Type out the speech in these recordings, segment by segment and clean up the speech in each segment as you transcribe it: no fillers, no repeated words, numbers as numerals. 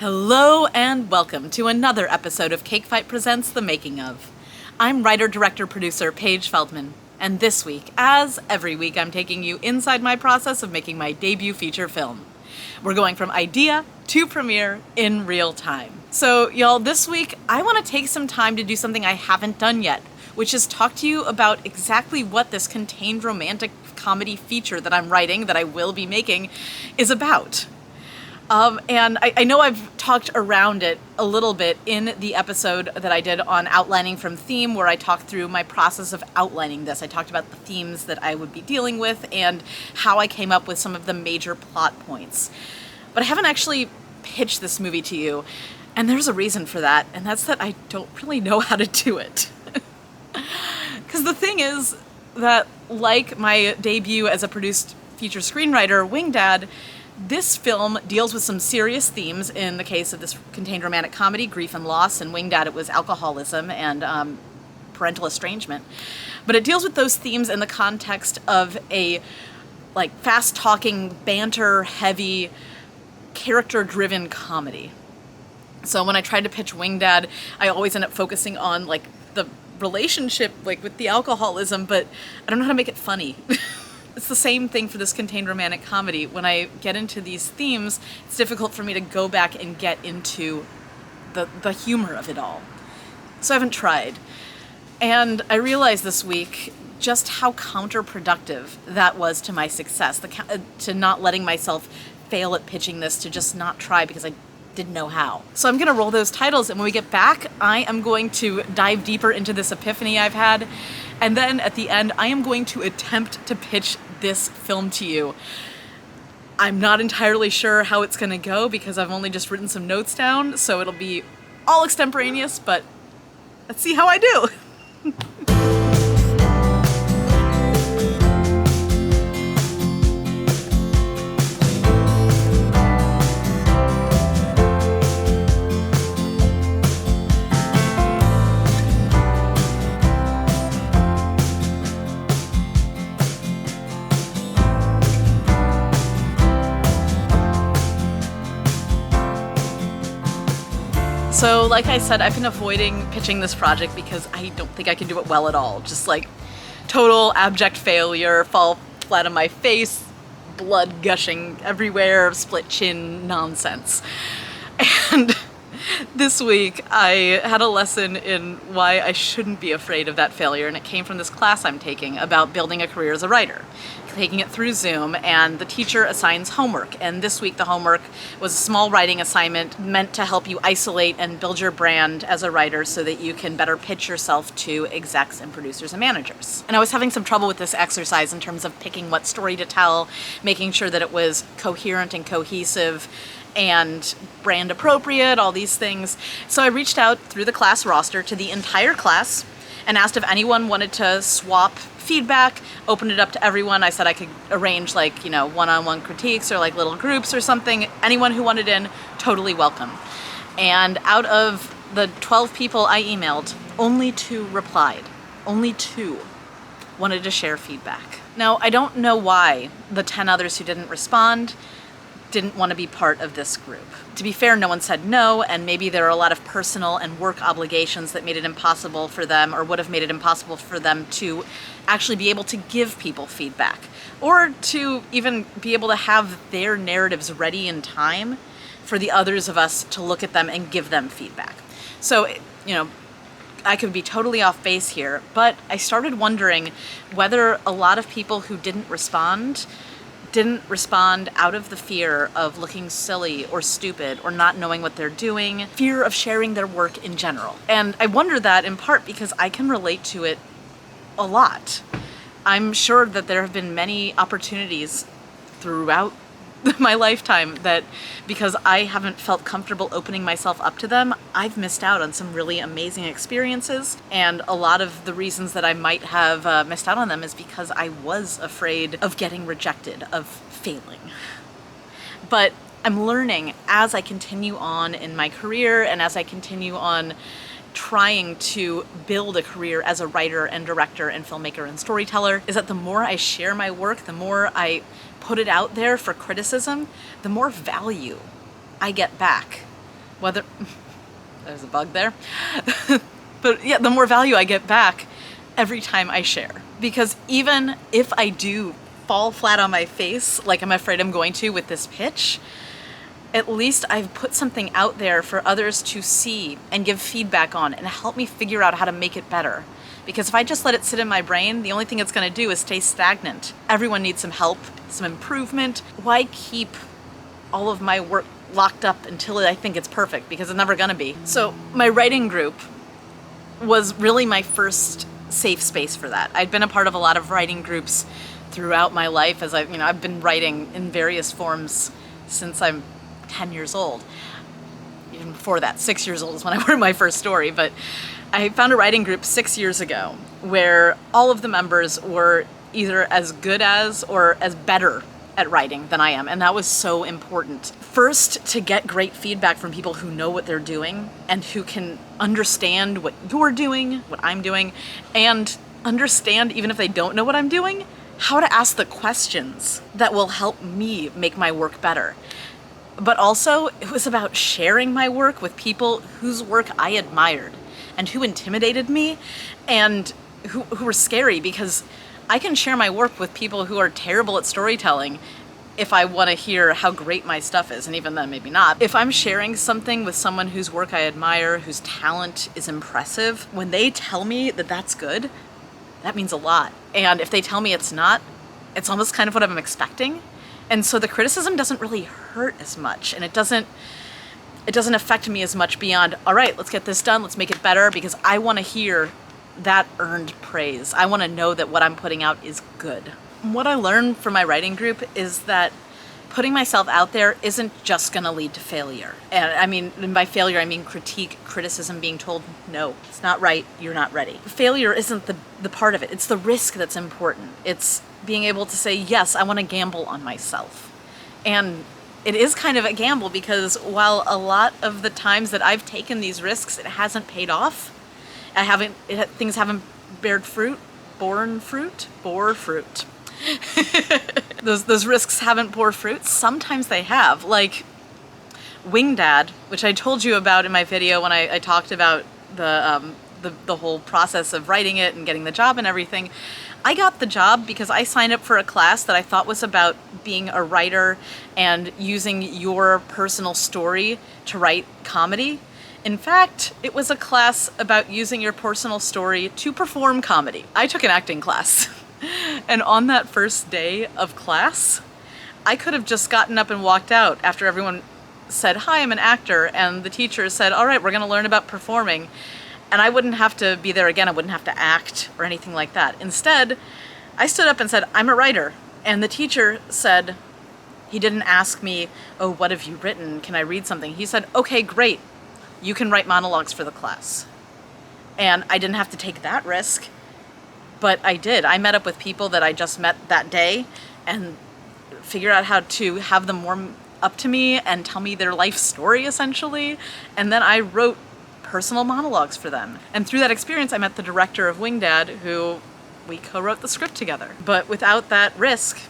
Hello and welcome to another episode of Cake Fight Presents The Making Of. I'm writer, director, producer Paige Feldman, and this week, as every week, I'm taking you inside my process of making my debut feature film. We're going from idea to premiere in real time. So y'all, this week, I want to take some time to do something I haven't done yet, which is talk to you about exactly what this contained romantic comedy feature that I'm writing, that I will be making, is about. And I know I've talked around it a little bit in the episode that I did on outlining from theme, where I talked through my process of outlining this. I talked about the themes that I would be dealing with and how I came up with some of the major plot points. But I haven't actually pitched this movie to you, and there's a reason for that, and that's that I don't really know how to do it. Because the thing is that, like my debut as a produced feature screenwriter, Wingdad, this film deals with some serious themes. In the case of this contained romantic comedy, grief and loss, and Wingdad, it was alcoholism and parental estrangement. But it deals with those themes in the context of a fast-talking, banter-heavy, character-driven comedy. So when I tried to pitch Wingdad, I always end up focusing on the relationship with the alcoholism, but I don't know how to make it funny. It's the same thing for this contained romantic comedy. When I get into these themes, it's difficult for me to go back and get into the humor of it all. So I haven't tried. And I realized this week just how counterproductive that was to my success, to not letting myself fail at pitching this, to just not try because I didn't know how. So I'm going to roll those titles, and when we get back, I am going to dive deeper into this epiphany I've had. And then at the end, I am going to attempt to pitch this film to you. I'm not entirely sure how it's going to go because I've only just written some notes down, so it'll be all extemporaneous, but let's see how I do. So, like I said, I've been avoiding pitching this project because I don't think I can do it well at all. Just total abject failure, fall flat on my face, blood gushing everywhere, split chin nonsense. And this week I had a lesson in why I shouldn't be afraid of that failure, and it came from this class I'm taking about building a career as a writer. Taking it through Zoom, and the teacher assigns homework. And this week the homework was a small writing assignment meant to help you isolate and build your brand as a writer so that you can better pitch yourself to execs and producers and managers. And I was having some trouble with this exercise in terms of picking what story to tell, making sure that it was coherent and cohesive and brand appropriate, all these things. So I reached out through the class roster to the entire class and asked if anyone wanted to swap feedback, opened it up to everyone. I said I could arrange one-on-one critiques or little groups or something. Anyone who wanted in, totally welcome. And out of the 12 people I emailed, only 2 replied. Only 2 wanted to share feedback. Now, I don't know why the 10 others who didn't respond didn't want to be part of this group. To be fair, no one said no, and maybe there are a lot of personal and work obligations that made it impossible for them, or would have made it impossible for them, to actually be able to give people feedback, or to even be able to have their narratives ready in time for the others of us to look at them and give them feedback. So, I could be totally off base here, but I started wondering whether a lot of people who didn't respond out of the fear of looking silly or stupid or not knowing what they're doing, fear of sharing their work in general. And I wonder that in part because I can relate to it a lot. I'm sure that there have been many opportunities throughout my lifetime that, because I haven't felt comfortable opening myself up to them, I've missed out on some really amazing experiences. And a lot of the reasons that I might have missed out on them is because I was afraid of getting rejected, of failing. But I'm learning as I continue on in my career and as I continue on trying to build a career as a writer and director and filmmaker and storyteller, is that the more I share my work, the more I put it out there for criticism, the more value I get back. Whether, there's a bug there. But yeah, the more value I get back every time I share. Because even if I do fall flat on my face, like I'm afraid I'm going to with this pitch, at least I've put something out there for others to see and give feedback on and help me figure out how to make it better. Because if I just let it sit in my brain, the only thing it's going to do is stay stagnant. Everyone needs some help, some improvement. Why keep all of my work locked up until I think it's perfect? Because it's never going to be. So my writing group was really my first safe space for that. I'd been a part of a lot of writing groups throughout my life, as I've been writing in various forms since I'm 10 years old. Even before that, 6 years old is when I wrote my first story, but I found a writing group 6 years ago where all of the members were either as good as or as better at writing than I am, and that was so important. First, to get great feedback from people who know what they're doing and who can understand what you're doing, what I'm doing, and understand, even if they don't know what I'm doing, how to ask the questions that will help me make my work better. But also, it was about sharing my work with people whose work I admired and who intimidated me and who were scary, because I can share my work with people who are terrible at storytelling if I want to hear how great my stuff is, and even then maybe not. If I'm sharing something with someone whose work I admire, whose talent is impressive, when they tell me that that's good, that means a lot. And if they tell me it's not, it's almost kind of what I'm expecting. And so the criticism doesn't really hurt as much, and it doesn't affect me as much beyond, all right, let's get this done, let's make it better, because I want to hear that earned praise. I want to know that what I'm putting out is good. What I learned from my writing group is that putting myself out there isn't just going to lead to failure. And I mean, by failure, I mean critique, criticism, being told, no, it's not right, you're not ready. Failure isn't the part of it. It's the risk that's important. It's being able to say, yes, I want to gamble on myself. And it is kind of a gamble, because while a lot of the times that I've taken these risks, it hasn't paid off. Things haven't borne fruit. Those risks haven't bore fruit. Sometimes they have, like Wing Dad, which I told you about in my video when I talked about the whole process of writing it and getting the job and everything. I got the job because I signed up for a class that I thought was about being a writer and using your personal story to write comedy. In fact, it was a class about using your personal story to perform comedy. I took an acting class. And on that first day of class, I could have just gotten up and walked out after everyone said, hi, I'm an actor, and the teacher said, all right, we're going to learn about performing. And I wouldn't have to be there again. I wouldn't have to act or anything like that. Instead, I stood up and said, I'm a writer. And the teacher said, he didn't ask me, oh, what have you written? Can I read something? He said, okay, great. You can write monologues for the class. And I didn't have to take that risk, but I did. I met up with people that I just met that day and figured out how to have them warm up to me and tell me their life story, essentially. And then I wrote personal monologues for them. And through that experience, I met the director of Wing Dad, who we co-wrote the script together. But without that risk,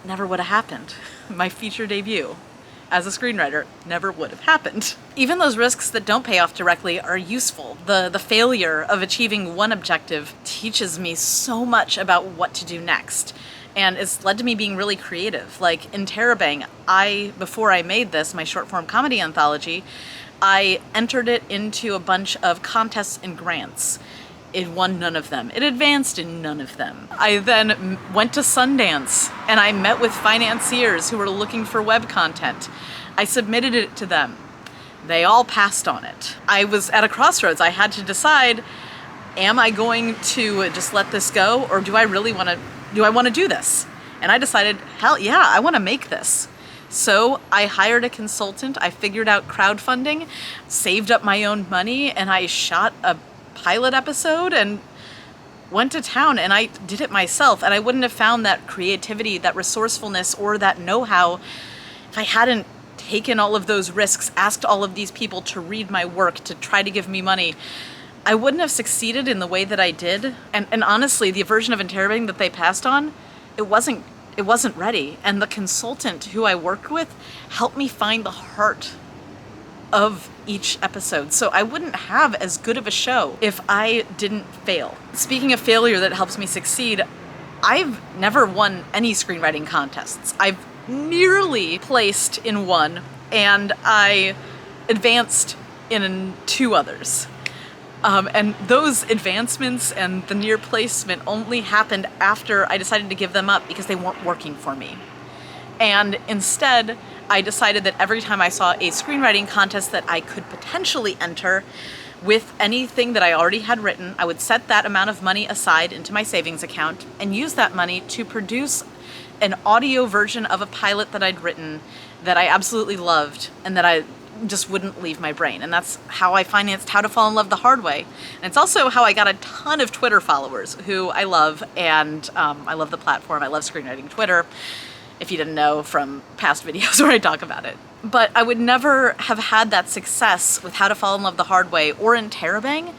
never would have happened. My feature debut as a screenwriter never would have happened. Even those risks that don't pay off directly are useful. The failure of achieving one objective teaches me so much about what to do next. And it's led to me being really creative. Like in Terabang, before I made this, my short form comedy anthology, I entered it into a bunch of contests and grants. It won none of them. It advanced in none of them. I then went to Sundance and I met with financiers who were looking for web content. I submitted it to them. They all passed on it. I was at a crossroads. I had to decide, am I going to just let this go, or do I want to do this? And I decided, hell yeah, I want to make this. So I hired a consultant, I figured out crowdfunding, saved up my own money, and I shot a pilot episode and went to town, and I did it myself. And I wouldn't have found that creativity, that resourcefulness, or that know-how if I hadn't taken all of those risks, asked all of these people to read my work, to try to give me money. I wouldn't have succeeded in the way that I did. And honestly, the version of Interrogating that they passed on, it wasn't ready. And the consultant who I worked with helped me find the heart of each episode. So I wouldn't have as good of a show if I didn't fail. Speaking of failure that helps me succeed, I've never won any screenwriting contests. I've nearly placed in one, and I advanced in 2 others. And those advancements and the near placement only happened after I decided to give them up because they weren't working for me. And instead, I decided that every time I saw a screenwriting contest that I could potentially enter with anything that I already had written, I would set that amount of money aside into my savings account and use that money to produce an audio version of a pilot that I'd written that I absolutely loved and that I just wouldn't leave my brain. And that's how I financed How to Fall in Love the Hard Way. And it's also how I got a ton of Twitter followers who I love, and I love the platform. I love screenwriting Twitter, if you didn't know from past videos where I talk about it. But I would never have had that success with How to Fall in Love the Hard Way or in Terabang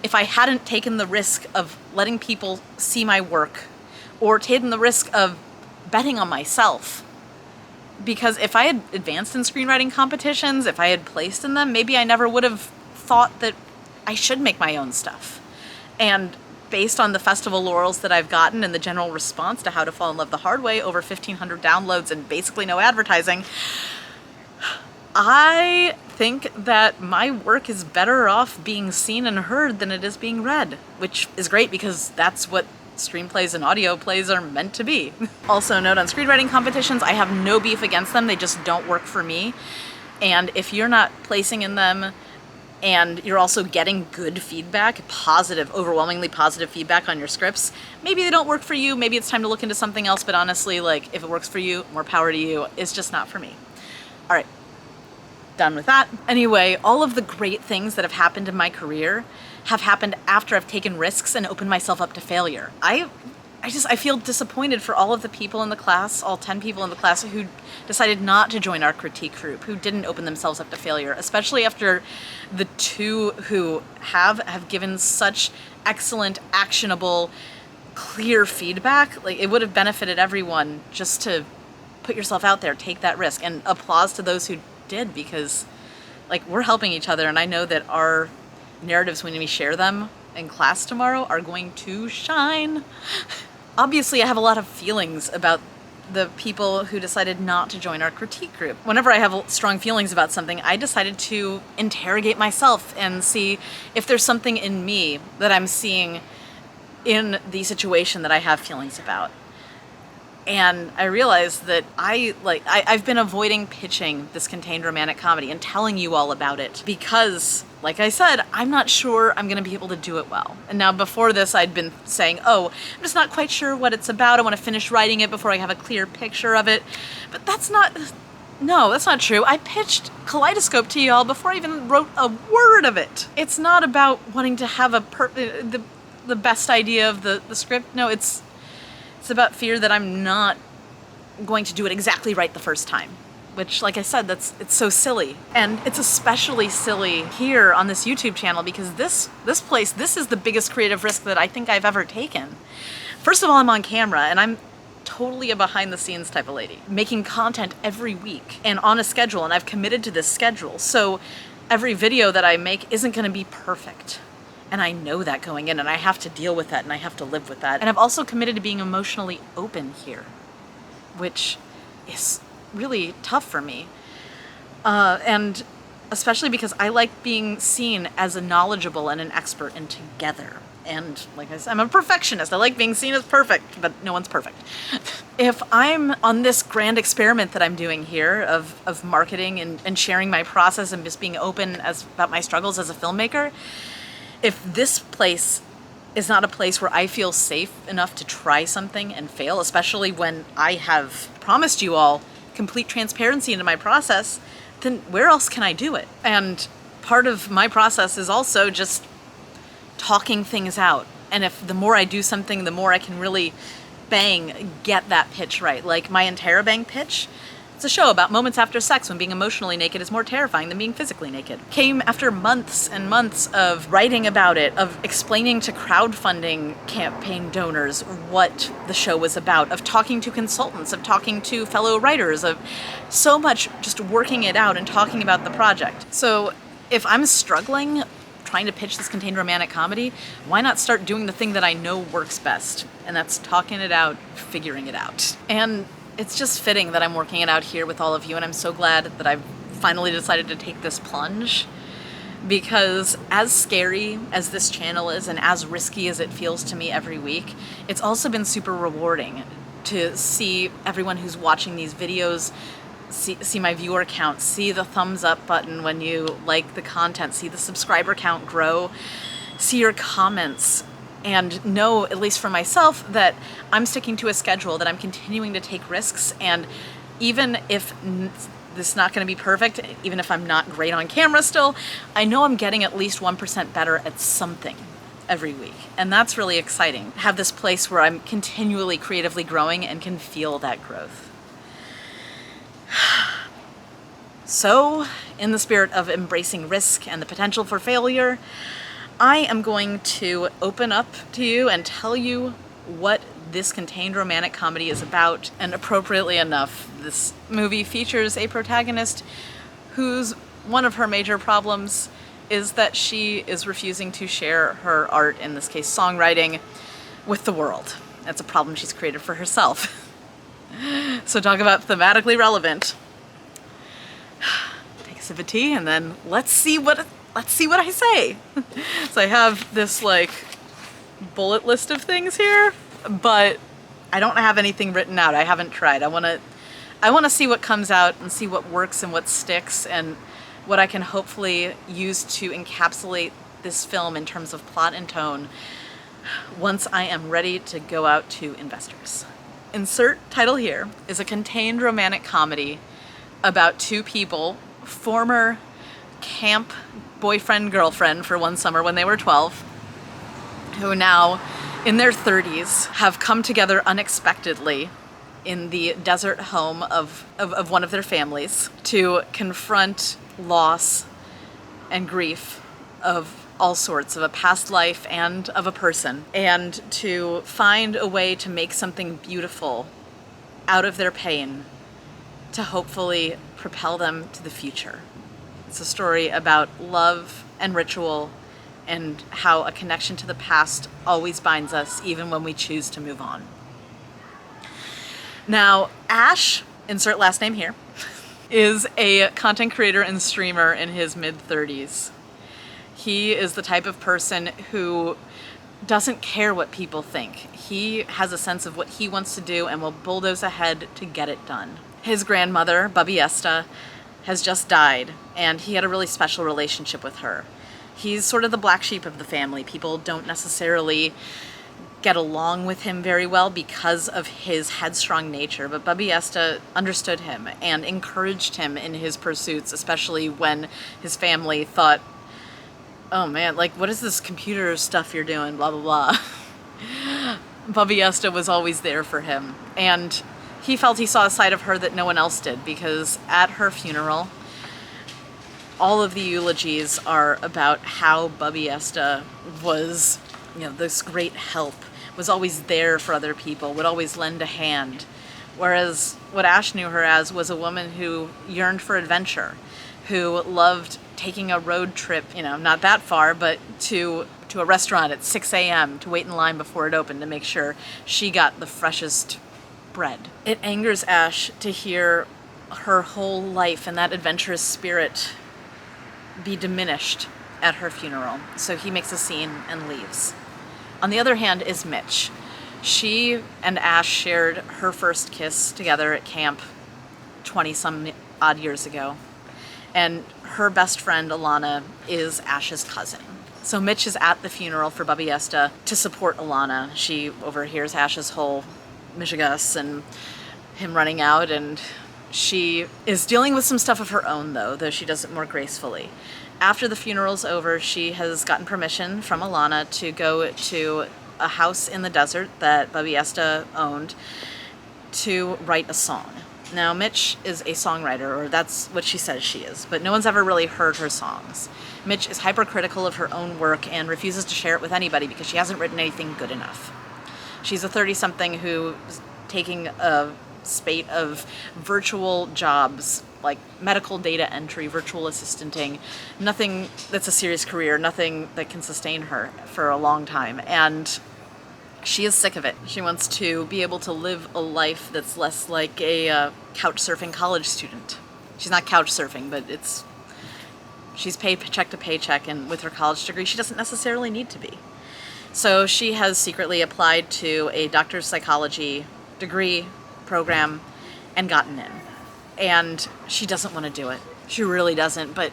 if I hadn't taken the risk of letting people see my work or taken the risk of betting on myself. Because if I had advanced in screenwriting competitions, if I had placed in them, maybe I never would have thought that I should make my own stuff. And based on the festival laurels that I've gotten and the general response to How to Fall in Love the Hard Way, over 1,500 downloads and basically no advertising, I think that my work is better off being seen and heard than it is being read, which is great because that's what screenplays and audio plays are meant to be. Also, note on screenwriting competitions, I have no beef against them. They just don't work for me. And if you're not placing in them and you're also getting good feedback, positive, overwhelmingly positive feedback on your scripts, maybe they don't work for you. Maybe it's time to look into something else. But honestly, like, if it works for you, more power to you. It's just not for me. All right, done with that. Anyway, all of the great things that have happened in my career have happened after I've taken risks and opened myself up to failure. I feel disappointed for all of the people in the class, all 10 people in the class who decided not to join our critique group, who didn't open themselves up to failure, especially after the 2 who have given such excellent, actionable, clear feedback. Like, it would have benefited everyone just to put yourself out there, take that risk, and applause to those who did, because like, we're helping each other, and I know that our narratives, when we share them in class tomorrow, are going to shine. Obviously, I have a lot of feelings about the people who decided not to join our critique group. Whenever I have strong feelings about something, I decided to interrogate myself and see if there's something in me that I'm seeing in the situation that I have feelings about. And I realized that I've been avoiding pitching this contained romantic comedy and telling you all about it because, like I said, I'm not sure I'm going to be able to do it well. And now before this, I'd been saying, oh, I'm just not quite sure what it's about. I want to finish writing it before I have a clear picture of it. But that's not true. I pitched Kaleidoscope to y'all before I even wrote a word of it. It's not about wanting to have the best idea of the script. No, it's about fear that I'm not going to do it exactly right the first time, which, like I said, it's so silly. And it's especially silly here on this YouTube channel because this is the biggest creative risk that I think I've ever taken. First of all, I'm on camera and I'm totally a behind the scenes type of lady, making content every week and on a schedule, and I've committed to this schedule. So every video that I make isn't going to be perfect. And I know that going in, and I have to deal with that, and I have to live with that. And I've also committed to being emotionally open here, which is really tough for me. And especially because I like being seen as a knowledgeable and an expert and together. And like I said, I'm a perfectionist. I like being seen as perfect, but no one's perfect. If I'm on this grand experiment that I'm doing here of marketing and sharing my process and just being open about my struggles as a filmmaker, if this place is not a place where I feel safe enough to try something and fail, especially when I have promised you all complete transparency into my process, then where else can I do it? And part of my process is also just talking things out. And if the more I do something, the more I can really get that pitch right. Like my Interrobang pitch, It's a show about moments after sex when being emotionally naked is more terrifying than being physically naked. Came after months and months of writing about it, of explaining to crowdfunding campaign donors what the show was about, of talking to consultants, of talking to fellow writers, of so much just working it out and talking about the project. So if I'm struggling trying to pitch this contained romantic comedy, why not start doing the thing that I know works best? And that's talking it out, figuring it out. And it's just fitting that I'm working it out here with all of you, and I'm so glad that I've finally decided to take this plunge, because as scary as this channel is and as risky as it feels to me every week, it's also been super rewarding to see everyone who's watching these videos see my viewer count, see the thumbs up button when you like the content, see the subscriber count grow, see your comments, and know, at least for myself, that I'm sticking to a schedule, that I'm continuing to take risks, and even if this is not going to be perfect, even if I'm not great on camera still, I know I'm getting at least 1% better at something every week. And that's really exciting. Have this place where I'm continually creatively growing and can feel that growth. So, in the spirit of embracing risk and the potential for failure, I am going to open up to you and tell you what this contained romantic comedy is about. And appropriately enough, this movie features a protagonist whose one of her major problems is that she is refusing to share her art, in this case songwriting, with the world. That's a problem she's created for herself. So talk about thematically relevant. Take a sip of tea and then let's see what I say. So I have this like bullet list of things here, but I don't have anything written out. I haven't tried. I want to see what comes out and see what works and what sticks and what I can hopefully use to encapsulate this film in terms of plot and tone once I am ready to go out to investors. Insert title here is a contained romantic comedy about two people, former camp boyfriend-girlfriend for one summer when they were 12, who now, in their 30s, have come together unexpectedly in the desert home of one of their families to confront loss and grief of all sorts, of a past life and of a person, and to find a way to make something beautiful out of their pain to hopefully propel them to the future. It's a story about love and ritual and how a connection to the past always binds us even when we choose to move on. Now, Ash, insert last name here, is a content creator and streamer in his mid-30s. He is the type of person who doesn't care what people think. He has a sense of what he wants to do and will bulldoze ahead to get it done. His grandmother, Bubby Esta, has just died, and he had a really special relationship with her. He's sort of the black sheep of the family. People don't necessarily get along with him very well because of his headstrong nature, but Bubby Esta understood him and encouraged him in his pursuits, especially when his family thought, oh man, like, what is this computer stuff you're doing, blah, blah, blah. Bubby Esta was always there for him, and he felt he saw a side of her that no one else did, because at her funeral, all of the eulogies are about how Bubby Esta was, this great help, was always there for other people, would always lend a hand. Whereas what Ash knew her as was a woman who yearned for adventure, who loved taking a road trip, not that far, but to a restaurant at 6 a.m. to wait in line before it opened to make sure she got the freshest bread. It angers Ash to hear her whole life and that adventurous spirit be diminished at her funeral, so he makes a scene and leaves. On the other hand is Mitch. She and Ash shared her first kiss together at camp 20-some odd years ago, and her best friend Alana is Ash's cousin. So Mitch is at the funeral for Bubby Esta to support Alana. She overhears Ash's whole mishigas and him running out, and she is dealing with some stuff of her own, though she does it more gracefully. After the funeral's over, she has gotten permission from Alana to go to a house in the desert that Bubby Esta owned to write a song. Now, Mitch is a songwriter, or that's what she says she is, but no one's ever really heard her songs. Mitch is hypercritical of her own work and refuses to share it with anybody because she hasn't written anything good enough. She's a 30-something who's taking a spate of virtual jobs, like medical data entry, virtual assistanting, nothing that's a serious career, nothing that can sustain her for a long time. And she is sick of it. She wants to be able to live a life that's less like a couch surfing college student. She's not couch surfing, but she's paid paycheck to paycheck, and with her college degree, she doesn't necessarily need to be. So she has secretly applied to a doctor's psychology degree program and gotten in. And she doesn't want to do it. She really doesn't. But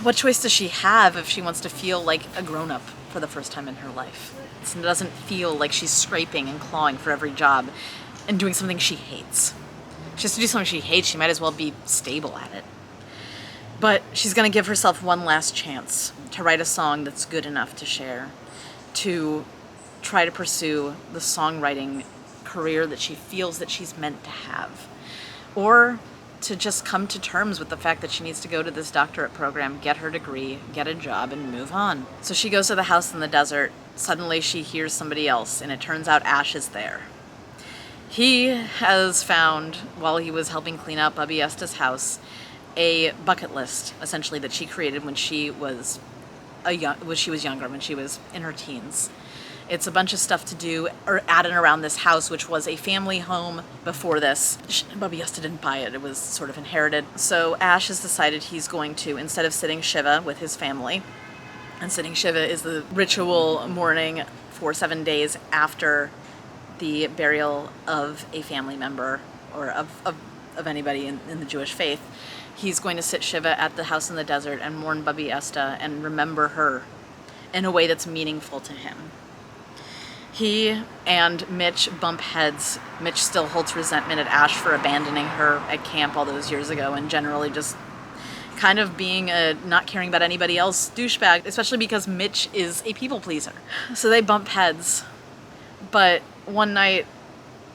what choice does she have if she wants to feel like a grown-up for the first time in her life? It doesn't feel like she's scraping and clawing for every job and doing something she hates. She has to do something she hates. She might as well be stable at it. But she's going to give herself one last chance to write a song that's good enough to share, to try to pursue the songwriting career that she feels that she's meant to have, or to just come to terms with the fact that she needs to go to this doctorate program, get her degree, get a job, and move on. So she goes to the house in the desert. Suddenly she hears somebody else, and it turns out Ash is there. He has found, while he was helping clean out Bubby Esta's house, a bucket list, essentially, that she created when she was younger, when she was in her teens. It's a bunch of stuff to do or at and around this house, which was a family home before this. Bubby Esta didn't buy it. It was sort of inherited. So Ash has decided he's going to, instead of sitting Shiva with his family, and sitting Shiva is the ritual mourning for 7 days after the burial of a family member or of anybody in the Jewish faith. He's going to sit Shiva at the house in the desert and mourn Bubby Esta and remember her in a way that's meaningful to him. He and Mitch bump heads. Mitch still holds resentment at Ash for abandoning her at camp all those years ago and generally just kind of being a not caring about anybody else douchebag, especially because Mitch is a people pleaser. So they bump heads. But one night,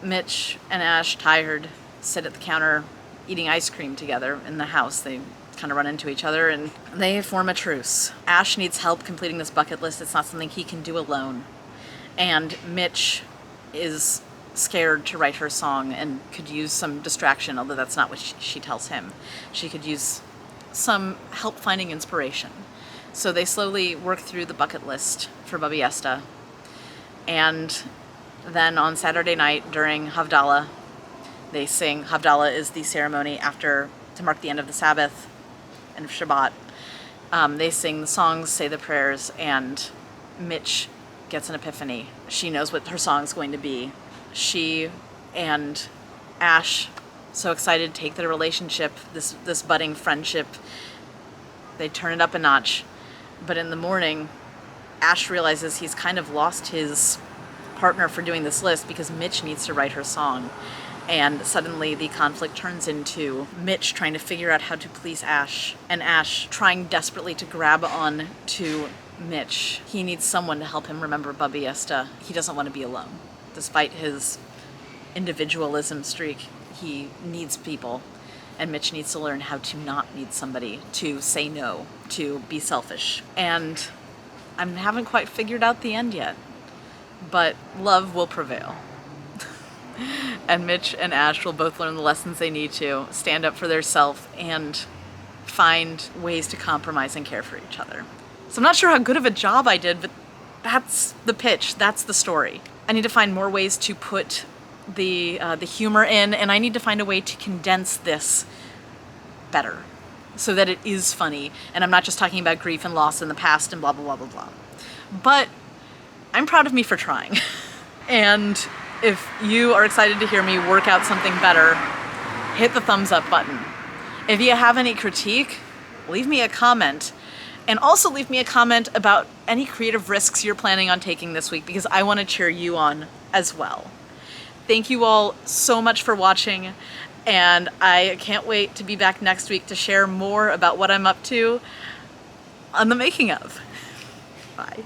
Mitch and Ash, tired, sit at the counter eating ice cream together in the house. They kind of run into each other and they form a truce. Ash needs help completing this bucket list. It's not something he can do alone. And Mitch is scared to write her song and could use some distraction, although that's not what she tells him. She could use some help finding inspiration. So they slowly work through the bucket list for Bubby Esta. And then on Saturday night during Havdalah, they sing. Havdalah is the ceremony to mark the end of the Sabbath and of Shabbat. They sing the songs, say the prayers, and Mitch gets an epiphany. She knows what her song's going to be. She and Ash, so excited to take their relationship, this budding friendship, they turn it up a notch. But in the morning, Ash realizes he's kind of lost his partner for doing this list because Mitch needs to write her song. And suddenly the conflict turns into Mitch trying to figure out how to please Ash, and Ash trying desperately to grab on to Mitch. He needs someone to help him remember Bubby Esta. He doesn't want to be alone. Despite his individualism streak, he needs people. And Mitch needs to learn how to not need somebody, to say no, to be selfish. And I haven't quite figured out the end yet, but love will prevail. And Mitch and Ash will both learn the lessons they need to stand up for their self and find ways to compromise and care for each other. So I'm not sure how good of a job I did, but that's the pitch. That's the story. I need to find more ways to put the humor in, and I need to find a way to condense this better so that it is funny, and I'm not just talking about grief and loss in the past and blah, blah, blah, blah, blah. But I'm proud of me for trying. And if you are excited to hear me work out something better, hit the thumbs up button. If you have any critique, leave me a comment. And also leave me a comment about any creative risks you're planning on taking this week, because I want to cheer you on as well. Thank you all so much for watching, and I can't wait to be back next week to share more about what I'm up to on the making of. Bye.